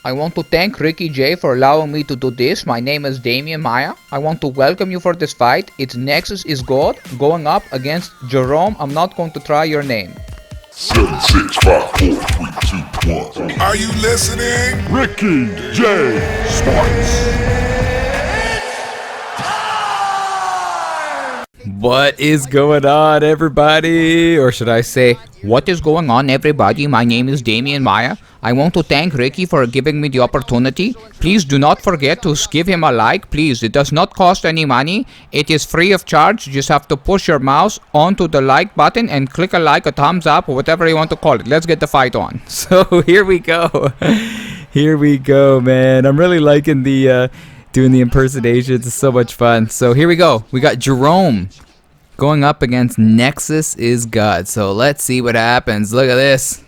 I want to thank Ricky J for allowing me to do this. My name is Damian Maya. I want to welcome you for this fight. It's Nexus is God going up against Jerome. I'm not going to try your name. 7, 6, 5, 4, 3, 2, 1. Are you listening? Ricky J. Sports. What is going on, everybody? Or should I say, what is going on, everybody? My name is Damian Maya. I want to thank Ricky for giving me the opportunity. Please do not forget to give him a like, please. It does not cost any money. It is free of charge. You just have to push your mouse onto the like button and click a like, a thumbs up, or whatever you want to call it. Let's get the fight on. So here we go. Here we go, man. I'm really liking the doing the impersonations. It's so much fun. So here we go. We got Jerome going up against Nexus is God. So let's see what happens. Look at this.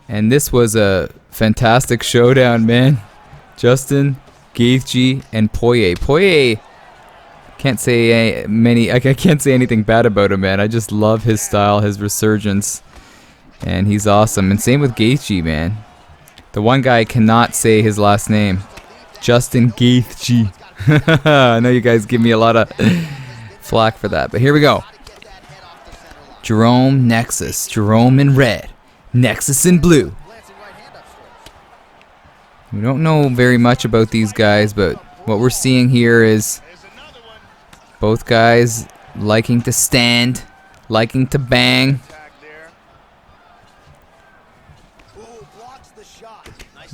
And this was a fantastic showdown, man. Justin, Gaethje, and Poirier. Poirier, can't say I can't say anything bad about him, man. I just love his style, his resurgence, and he's awesome. And same with Gaethje, man. The one guy cannot say his last name, Justin Gaethje. I know you guys give me a lot of flack for that, but here we go. Jerome, Nexus. Jerome in red. Nexus in blue. We don't know very much about these guys, but what we're seeing here is both guys liking to stand, liking to bang.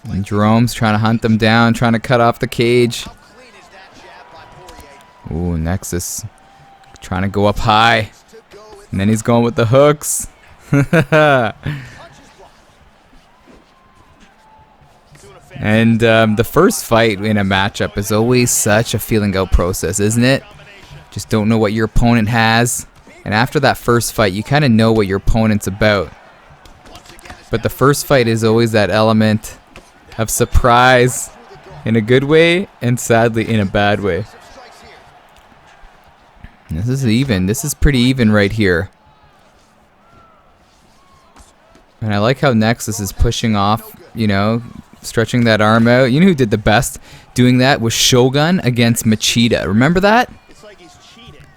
And Jerome's trying to hunt them down, trying to cut off the cage. Ooh, Nexus trying to go up high. And then he's going with the hooks. And the first fight in a matchup is always such a feeling out process, isn't it? Just don't know what your opponent has. And after that first fight, you kind of know what your opponent's about. But the first fight is always that element of surprise in a good way and sadly in a bad way. This is even. This is pretty even right here. And I like how Nexus is pushing off, you know, stretching that arm out. You know who did the best doing that was Shogun against Machida. Remember that?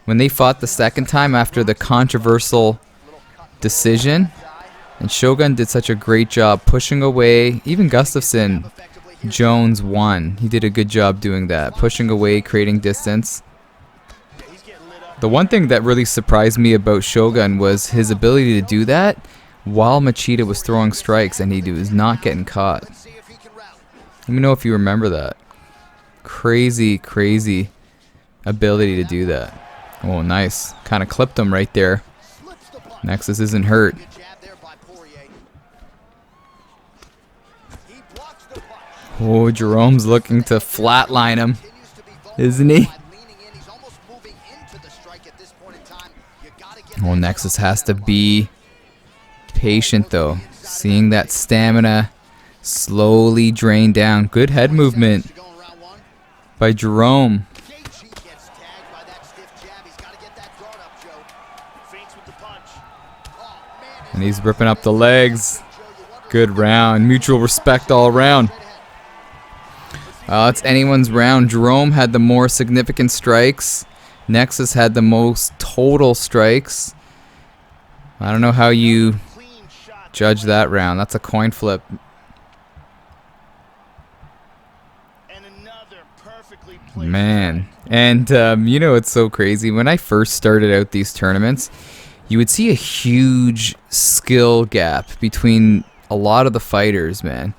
When they fought the second time after the controversial decision. And Shogun did such a great job pushing away. Even Gustafsson, Jones won. He did a good job doing that. Pushing away, creating distance. The one thing that really surprised me about Shogun was his ability to do that while Machida was throwing strikes and he was not getting caught. Let me know if you remember that. Crazy, crazy ability to do that. Oh, nice. Kind of clipped him right there. Nexus isn't hurt. Oh, Jerome's looking to flatline him, isn't he? Oh, Nexus has to be patient, though. Seeing that stamina slowly drain down. Good head movement by Jerome. And he's ripping up the legs. Good round. Mutual respect all around. It's anyone's round. Jerome had the more significant strikes. Nexus had the most total strikes. I don't know how you judge that round. That's a coin flip. Man. And, you know, it's so crazy. When I first started out these tournaments, you would see a huge skill gap between a lot of the fighters, man.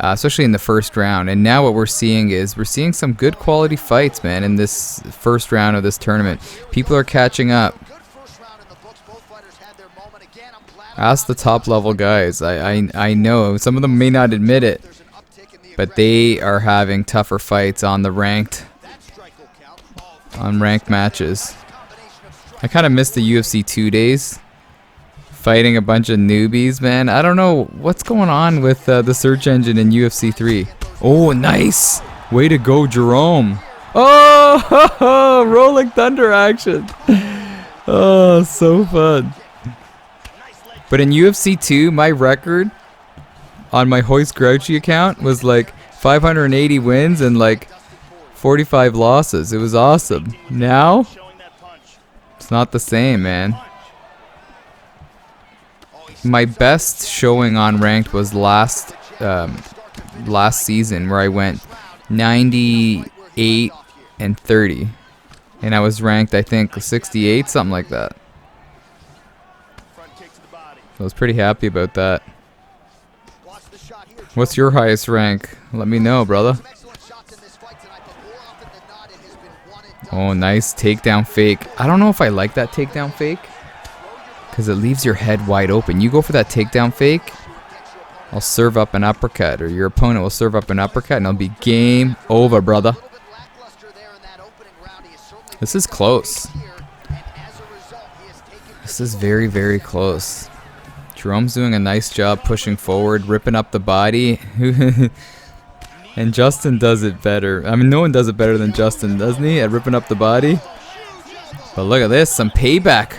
Especially in the first round. And now what we're seeing is we're seeing some good quality fights, man, in this first round of this tournament. People are catching up. Ask the top level guys. I know some of them may not admit it, but they are having tougher fights on the ranked matches. I kind of missed the UFC 2 days. Fighting a bunch of newbies, man. I don't know what's going on with the search engine in UFC 3. Oh, nice. Way to go, Jerome. Oh, rolling thunder action. Oh, so fun. But in UFC 2, my record on my Hoist Grouchy account was like 580 wins and like 45 losses. It was awesome. Now, it's not the same, man. My best showing on ranked was last season, where I went 98 and 30, and I was ranked, I think, 68, something like that. I was pretty happy about that. What's your highest rank? Let me know, brother. Oh, nice takedown fake. I don't know if I like that takedown fake, because it leaves your head wide open. You go for that takedown fake, I'll serve up an uppercut, or your opponent will serve up an uppercut, and it'll be game over, brother. This is close. This is very, very close. Jerome's doing a nice job pushing forward, ripping up the body. And Justin does it better. I mean, no one does it better than Justin, doesn't he, at ripping up the body? But look at this, some payback.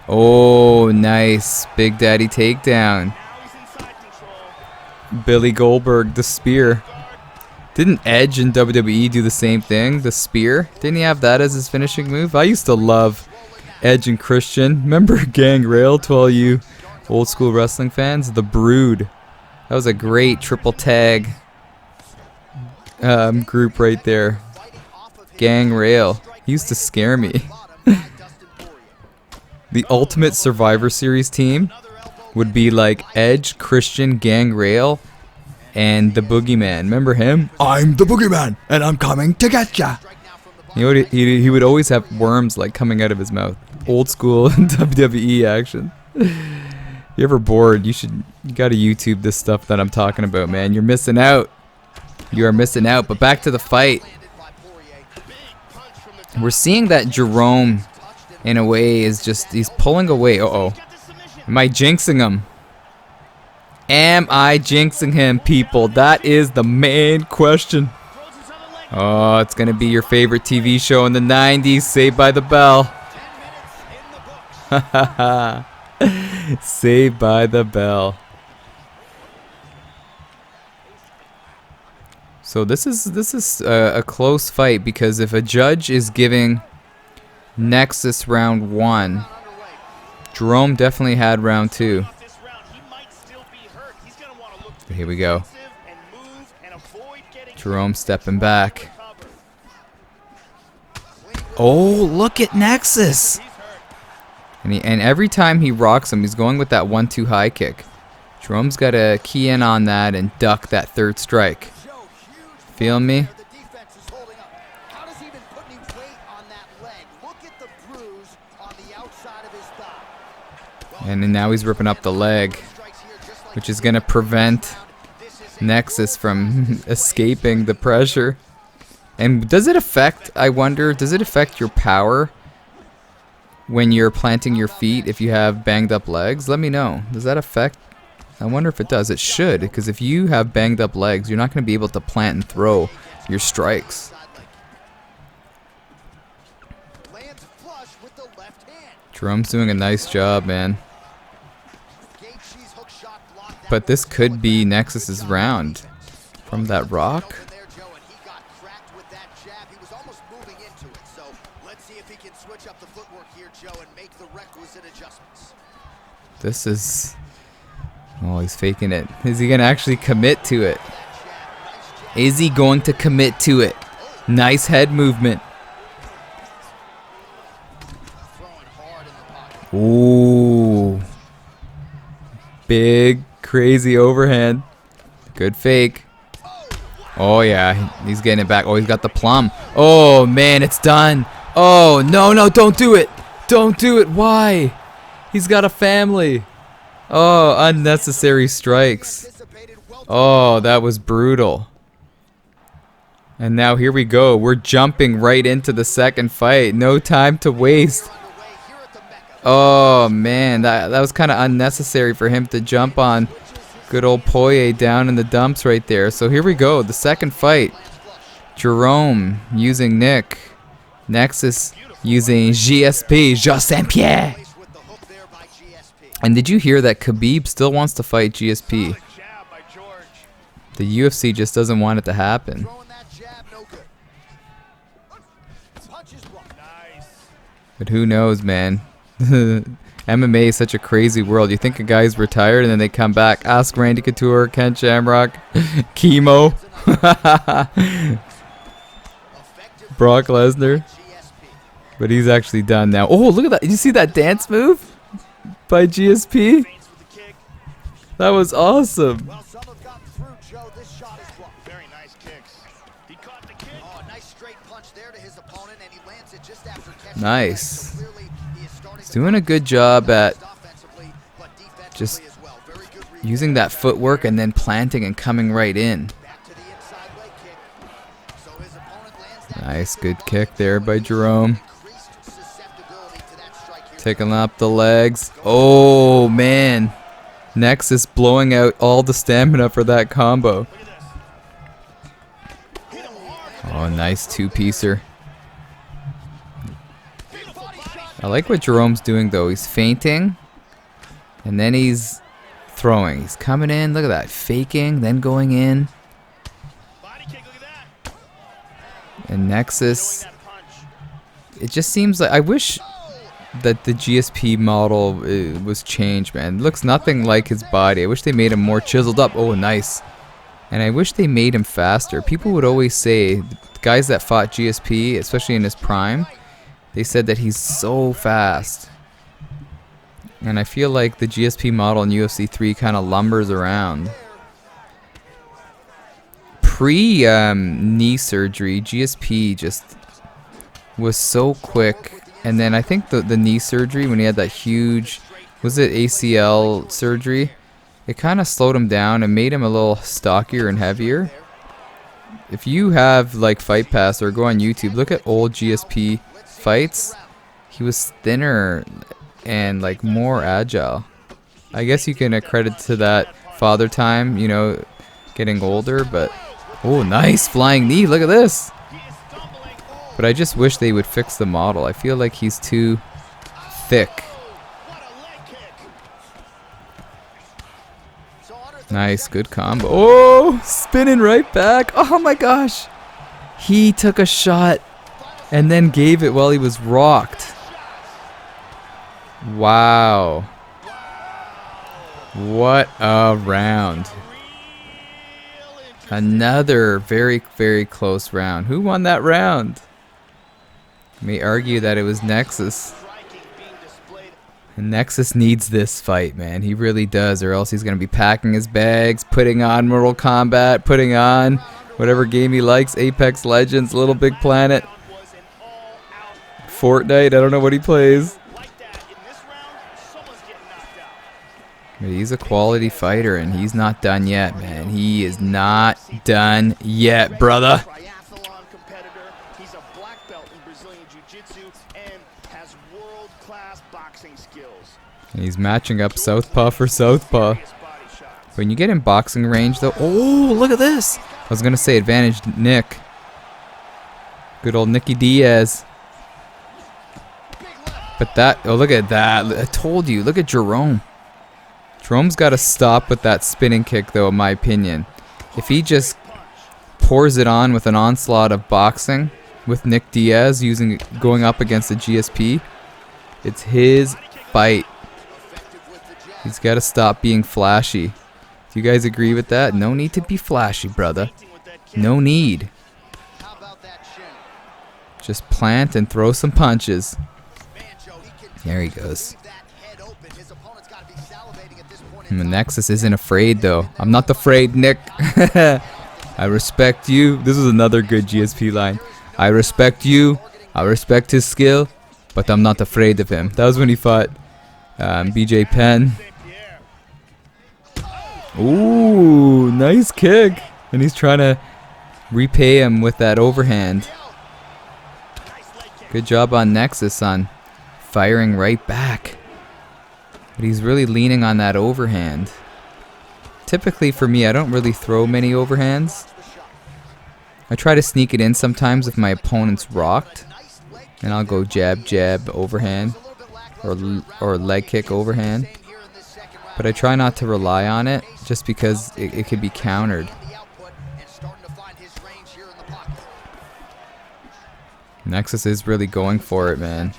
Oh, nice. Big Daddy takedown. Billy Goldberg, the spear. Didn't Edge in WWE do the same thing? The spear? Didn't he have that as his finishing move? I used to love Edge and Christian. Remember Gangrel, to all you old school wrestling fans? The Brood. That was a great triple tag group right there. Gangrel. He used to scare me. The Ultimate Survivor Series team would be like Edge, Christian, Gangrel, and the Boogeyman. Remember him? I'm the Boogeyman, and I'm coming to get ya. He would always have worms like coming out of his mouth. Old school WWE action. If you're ever bored, you gotta YouTube this stuff that I'm talking about, man. You're missing out. You are missing out. But back to the fight. We're seeing that Jerome, in a way, is just, he's pulling away. Uh-oh. Am I jinxing him? Am I jinxing him, people? That is the main question. Oh, it's gonna be your favorite TV show in the 90s, Saved by the Bell. Saved by the Bell. So this is a close fight, because if a judge is giving Nexus round 1, Jerome definitely had round 2. Here we go. Jerome stepping back. Oh, look at Nexus! And every time he rocks him, he's going with that 1-2 high kick. Jerome's got to key in on that and duck that third strike. Feel me? And then now he's ripping up the leg, which is going to prevent Nexus from escaping the pressure. And does it affect, I wonder, does it affect your power when you're planting your feet if you have banged up legs? Let me know. Does that affect? I wonder if it does. It should, because if you have banged up legs, you're not going to be able to plant and throw your strikes. Jerome's doing a nice job, man. But this could be Nexus's round from that rock. This is... Oh, he's faking it. Is he going to actually commit to it? Is he going to commit to it? Nice head movement. Ooh. Big, crazy overhand. Good fake. Oh, yeah. He's getting it back. Oh, he's got the plum. Oh, man, it's done. Oh, no, no, don't do it. Don't do it. Why? He's got a family. Oh, unnecessary strikes. Oh, that was brutal. And now here we go. We're jumping right into the second fight. No time to waste. Oh, man. That was kind of unnecessary for him to jump on good old Poirier down in the dumps right there. So here we go. The second fight. Jerome using Nick. Nexus using GSP. Jean Saint-Pierre. And did you hear that Khabib still wants to fight GSP? The UFC just doesn't want it to happen. But who knows, man? MMA is such a crazy world. You think a guy's retired and then they come back. Ask Randy Couture, Ken Shamrock, Chemo, Brock Lesnar. But he's actually done now. Oh, look at that. Did you see that dance move by GSP? That was awesome. Nice. He's doing a good job at just using that footwork and then planting and coming right in. Nice, good kick there by Jerome. Taking up the legs. Oh, man. Nexus blowing out all the stamina for that combo. Oh, nice two-piecer. I like what Jerome's doing, though. He's feinting, and then he's throwing. He's coming in. Look at that. Faking, then going in. And Nexus. It just seems like... I wish that the GSP model was changed, man. It looks nothing like his body. I wish they made him more chiseled up. Oh, nice. And I wish they made him faster. People would always say, the guys that fought GSP, especially in his prime, they said that he's so fast. And I feel like the GSP model in UFC 3 kind of lumbers around. Pre-knee surgery, GSP just was so quick. And then I think the knee surgery, when he had that huge, was it ACL surgery? It kind of slowed him down and made him a little stockier and heavier. If you have like Fight Pass or go on YouTube, look at old GSP fights. He was thinner and like more agile. I guess you can accredit to that father time, you know, getting older. But oh, nice flying knee. Look at this. But I just wish they would fix the model. I feel like he's too thick. Nice, good combo. Oh, spinning right back. Oh my gosh. He took a shot and then gave it while he was rocked. Wow. What a round. Another very, very close round. Who won that round? May argue that it was Nexus. And Nexus needs this fight, man. He really does, or else he's going to be packing his bags, putting on Mortal Kombat, putting on whatever game he likes, Apex Legends, Little Big Planet, Fortnite, I don't know what he plays. But he's a quality fighter, and he's not done yet, man. He is not done yet, brother. And he's matching up southpaw for southpaw. When you get in boxing range, though... Oh, look at this! I was going to say advantage Nick. Good old Nicky Diaz. But that... Oh, look at that. I told you. Look at Jerome. Jerome's got to stop with that spinning kick, though, in my opinion. If he just pours it on with an onslaught of boxing with Nick Diaz going up against the GSP, it's his fight. He's got to stop being flashy. Do you guys agree with that? No need to be flashy, brother. No need. Just plant and throw some punches. There he goes. And the Nexus isn't afraid, though. I'm not afraid, Nick. I respect you. This is another good GSP line. I respect you. I respect his skill. But I'm not afraid of him. That was when he fought BJ Penn. Ooh, nice kick. And he's trying to repay him with that overhand. Good job on Nexus on firing right back. But he's really leaning on that overhand. Typically for me, I don't really throw many overhands. I try to sneak it in sometimes if my opponent's rocked. And I'll go jab, jab, overhand. Or leg kick, overhand. But I try not to rely on it just because it could be countered. Nexus is really going for it, man.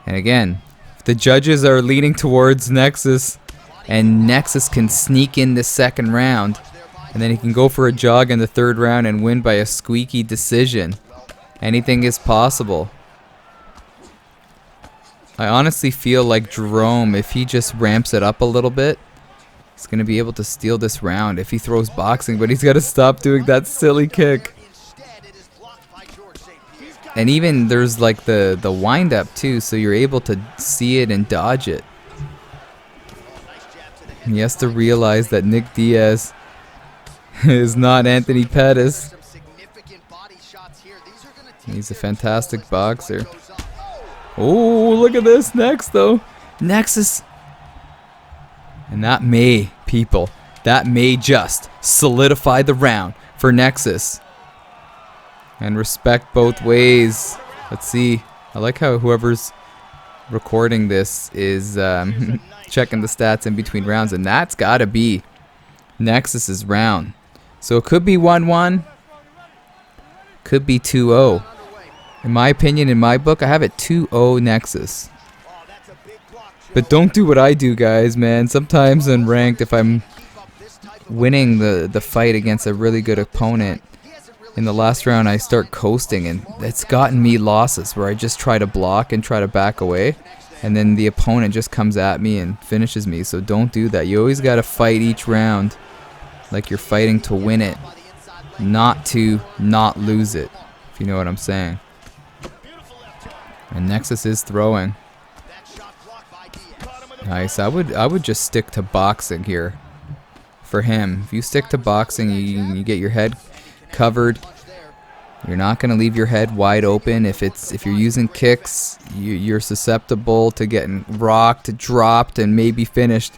And again, the judges are leaning towards Nexus, and Nexus can sneak in the second round, and then he can go for a jog in the third round and win by a squeaky decision. Anything is possible. I honestly feel like Jerome, if he just ramps it up a little bit, he's going to be able to steal this round if he throws boxing, but he's got to stop doing that silly kick. And even there's like the wind up too, so you're able to see it and dodge it. He has to realize that Nick Diaz is not Anthony Pettis. He's a fantastic boxer. Oh, look at this next though. Nexus. And that may, people, that may just solidify the round for Nexus. And respect both ways. Let's see. I like how whoever's recording this is checking the stats in between rounds, and that's gotta be Nexus's round. So it could be 1-1, could be 2-0. In my opinion, in my book, I have it 2-0 Nexus. But don't do what I do, guys, man. Sometimes in ranked, if I'm winning the fight against a really good opponent, in the last round I start coasting, and it's gotten me losses where I just try to block and try to back away, and then the opponent just comes at me and finishes me. So don't do that. You always got to fight each round like you're fighting to win it, not to not lose it, if you know what I'm saying. And Nexus is throwing. Nice. I would just stick to boxing here for him. If you stick to boxing, you get your head covered. You're not going to leave your head wide open. If you're using kicks, you're susceptible to getting rocked, dropped, and maybe finished.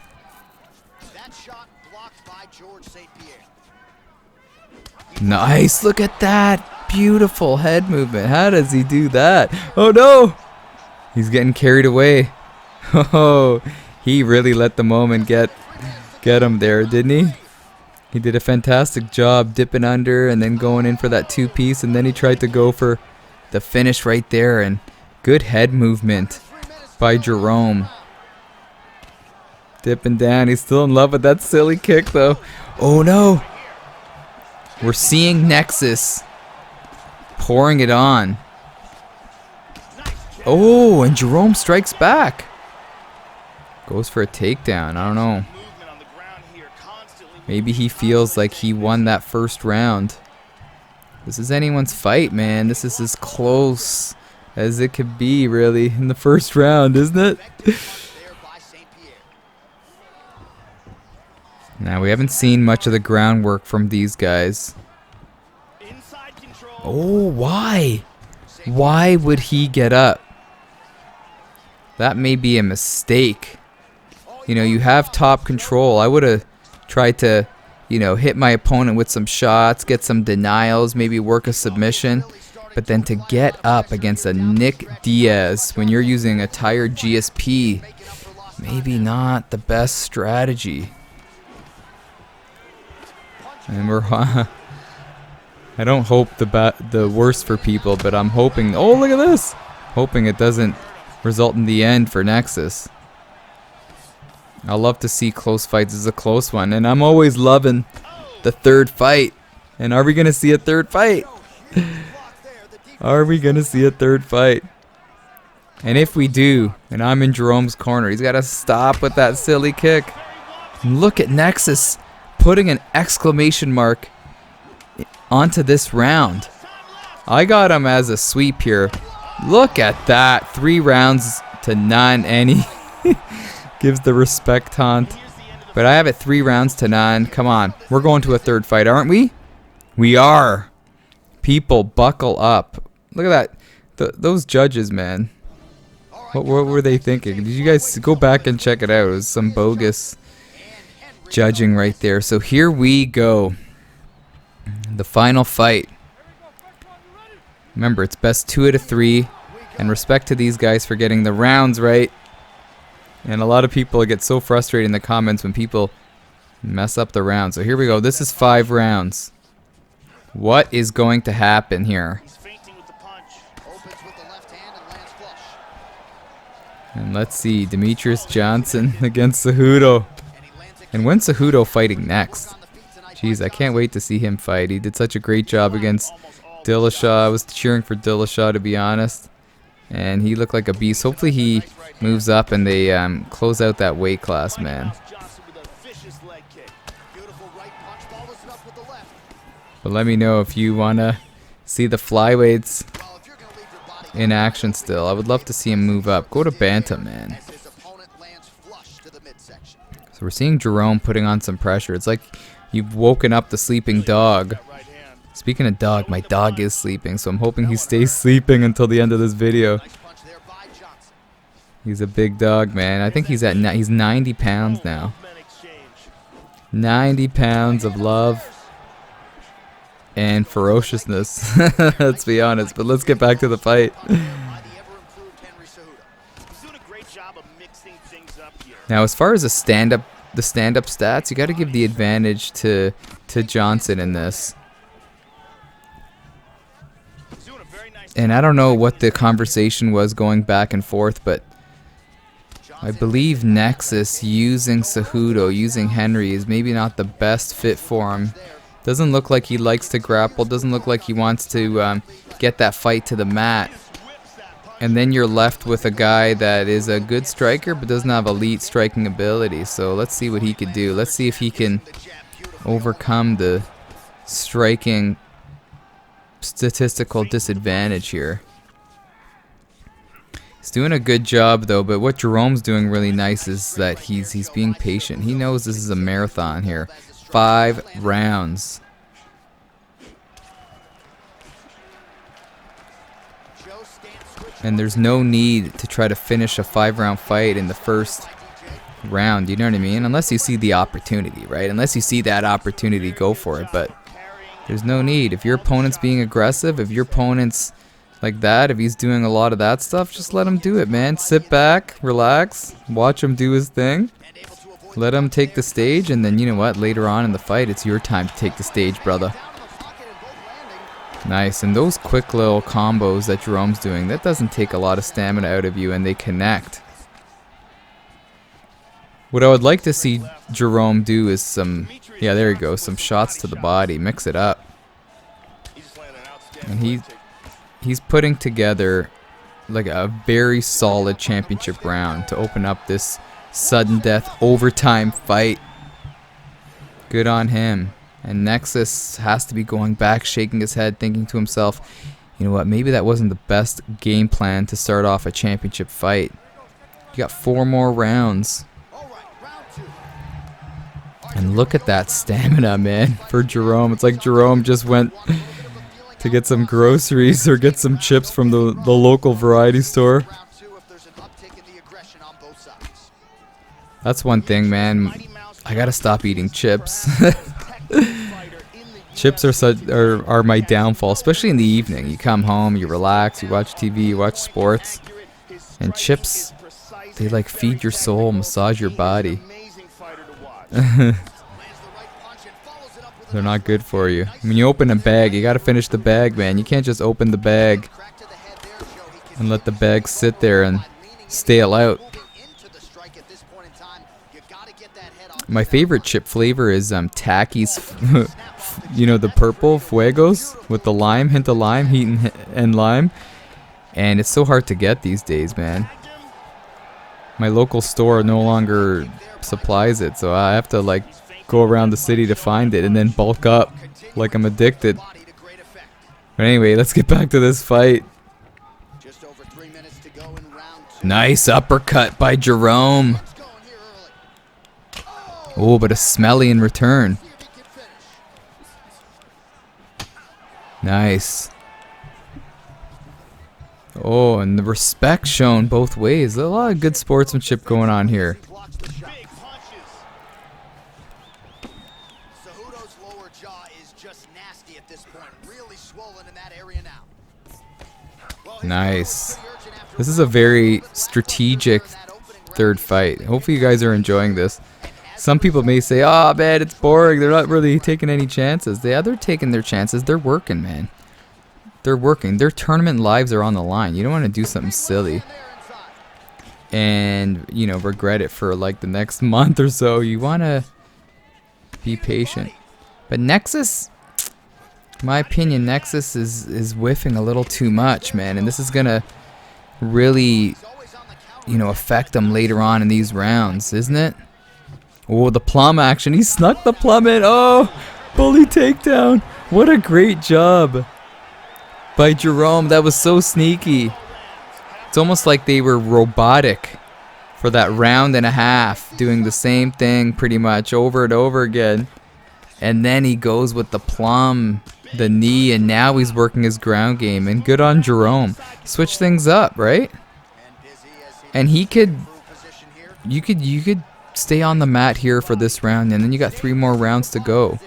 Nice, look at that beautiful head movement. How does he do that? Oh no, he's getting carried away. Oh, he really let the moment get him there, didn't he? He did a fantastic job dipping under and then going in for that two-piece, and then he tried to go for the finish right there, and good head movement by Jerome. Dipping down. He's still in love with that silly kick though. Oh no. We're seeing Nexus pouring it on. Oh, and Jerome strikes back. Goes for a takedown. I don't know. Maybe he feels like he won that first round. This is anyone's fight, man. This is as close as it could be, really, in the first round, isn't it? Now, we haven't seen much of the groundwork from these guys. Oh, why? Why would he get up? That may be a mistake. You know, you have top control. I would have tried to, you know, hit my opponent with some shots, get some denials, maybe work a submission. But then to get up against a Nick Diaz when you're using a tired GSP, maybe not the best strategy. And we're I don't hope the worst for people, but I'm hoping. Oh, look at this! Hoping it doesn't result in the end for Nexus. I love to see close fights. This is a close one, and I'm always loving the third fight. And are we gonna see a third fight? Are we gonna see a third fight? And if we do, and I'm in Jerome's corner, he's gotta stop with that silly kick. And look at Nexus putting an exclamation mark onto this round. I got him as a sweep here. Look at that. 3 rounds to none, and he gives the respect taunt. But I have it 3 rounds to none. Come on. We're going to a third fight, aren't we? We are. People, buckle up. Look at that. Those judges, man. What were they thinking? Did you guys go back and check it out? It was some bogus judging right there. So here we go. The final fight. Remember, it's best 2 out of 3. And respect to these guys for getting the rounds right. And a lot of people get so frustrated in the comments when people mess up the rounds. So here we go. This is 5 rounds. What is going to happen here? And let's see, Demetrius Johnson against Cejudo. And when's Cejudo fighting next? Jeez, I can't wait to see him fight. He did such a great job against Dillashaw. I was cheering for Dillashaw, to be honest. And he looked like a beast. Hopefully he moves up and they close out that weight class, man. But let me know if you want to see the flyweights in action still. I would love to see him move up. Go to bantam, man. So we're seeing Jerome putting on some pressure. It's like you've woken up the sleeping dog. Speaking of dog, my dog is sleeping, so I'm hoping he stays sleeping until the end of this video. He's a big dog, man. I think he's 90 pounds now. 90 pounds of love and ferociousness. Let's be honest, but let's get back to the fight. Now, as far as the stand-up stats, you got to give the advantage to Johnson in this. And I don't know what the conversation was going back and forth, but I believe Nexus using Cejudo, using Henry, is maybe not the best fit for him. Doesn't look like he likes to grapple. Doesn't look like he wants to get that fight to the mat. And then you're left with a guy that is a good striker but doesn't have elite striking ability. So let's see what he could do. Let's see if he can overcome the striking statistical disadvantage here. He's doing a good job though, but what Jerome's doing really nice is that he's being patient. He knows this is a marathon here. 5 rounds. And there's no need to try to finish a 5-round fight in the first round, you know what I mean? Unless you see the opportunity, right? Unless you see that opportunity, go for it, but there's no need. If your opponent's being aggressive, if your opponent's like that, if he's doing a lot of that stuff, just let him do it, man. Sit back, relax, watch him do his thing. Let him take the stage, and then you know what? Later on in the fight, it's your time to take the stage, brother. Nice, and those quick little combos that Jerome's doing, that doesn't take a lot of stamina out of you, and they connect. What I would like to see Jerome do is some, yeah, there you go, some shots to the body, mix it up. And he's putting together like a very solid championship round to open up this sudden death overtime fight. Good on him. And Nexus has to be going back, shaking his head, thinking to himself, you know what, maybe that wasn't the best game plan to start off a championship fight. You got 4 more rounds. And look at that stamina, man, for Jerome. It's like Jerome just went to get some groceries or get some chips from the local variety store. That's one thing, man. I gotta stop eating chips. Chips are my downfall, especially in the evening. You come home, you relax, you watch TV, you watch sports, and chips, they like feed your soul, massage your body. They're not good for you. When you open a bag, you gotta finish the bag, man. You can't just open the bag and let the bag sit there and stale out. My favorite chip flavor is Tacky's, you know, the purple Fuegos with the lime, hint of lime, heat and lime. And it's so hard to get these days, man. My local store no longer supplies it, so I have to like go around the city to find it and then bulk up like I'm addicted. But anyway, let's get back to this fight. Nice uppercut by Jerome. Oh, but a smelly in return. Nice. Oh, and the respect shown both ways. A lot of good sportsmanship going on here. Nice. This is a very strategic third fight. Hopefully you guys are enjoying this. Some people may say, oh man, it's boring. They're not really taking any chances. Yeah, they're taking their chances. They're working, man. They're working. Their tournament lives are on the line. You don't want to do something silly. and, you know, regret it for like the next month or so. You want to be patient. But Nexus, in my opinion, Nexus is whiffing a little too much, man. And this is going to really, you know, affect him later on in these rounds, isn't it? Oh, the plum action. He snuck the plum in. Oh, bully takedown. What a great job by Jerome. That was so sneaky. It's almost like they were robotic for that round and a half, doing the same thing pretty much over and over again. And then he goes with the plum, the knee, and now he's working his ground game. And good on Jerome. Switch things up, right? And he could, you could stay on the mat here for this round, and then you got 3 more rounds to go.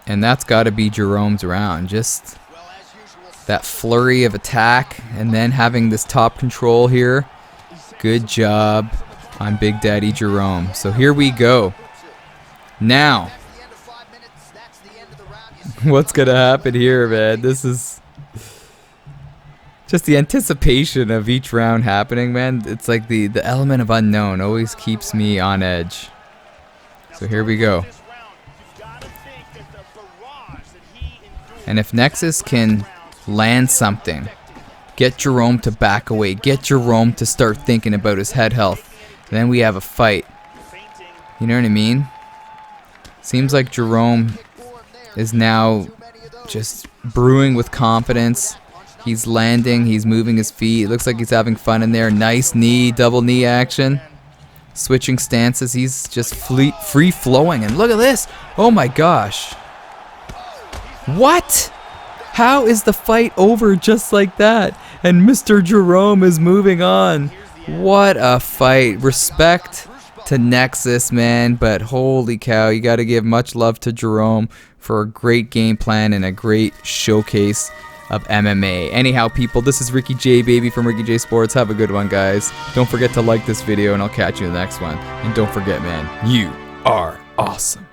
And that's got to be Jerome's round. Just that flurry of attack and then having this top control here. Good job on Big Daddy Jerome. So here we go. Now, what's going to happen here, man? This is just the anticipation of each round happening, man. It's like the element of unknown always keeps me on edge. So here we go. And if Nexus can land something, get Jerome to back away, get Jerome to start thinking about his head health, then we have a fight. You know what I mean? Seems like Jerome is now just brewing with confidence. He's landing, he's moving his feet. It looks like he's having fun in there. Nice knee, double knee action. Switching stances, he's just free flowing. And look at this! Oh my gosh. What? How is the fight over just like that? And Mr. Jerome is moving on. What a fight. Respect to Nexus, man. But holy cow, you got to give much love to Jerome for a great game plan and a great showcase of MMA. Anyhow, people, this is Ricky J, baby, from Ricky J Sports. Have a good one, guys. Don't forget to like this video, and I'll catch you in the next one. And don't forget, man, you are awesome.